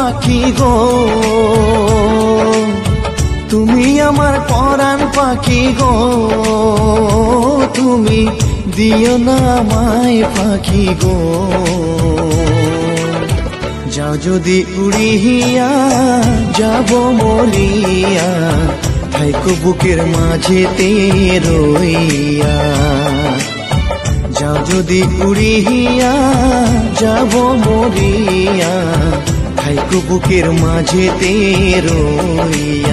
পাখি গো, তুমি আমার পরাণ পাখি গো, তুমি দিও না আমায় পাখি গো। যাও যদি উড়িয়া যাব মরিয়া, থাইকো বুকের মাঝেতে রইয়া। যাও যদি উড়িয়া যাব মরিয়া, থাইকো বুকের মাঝেতে রইয়া।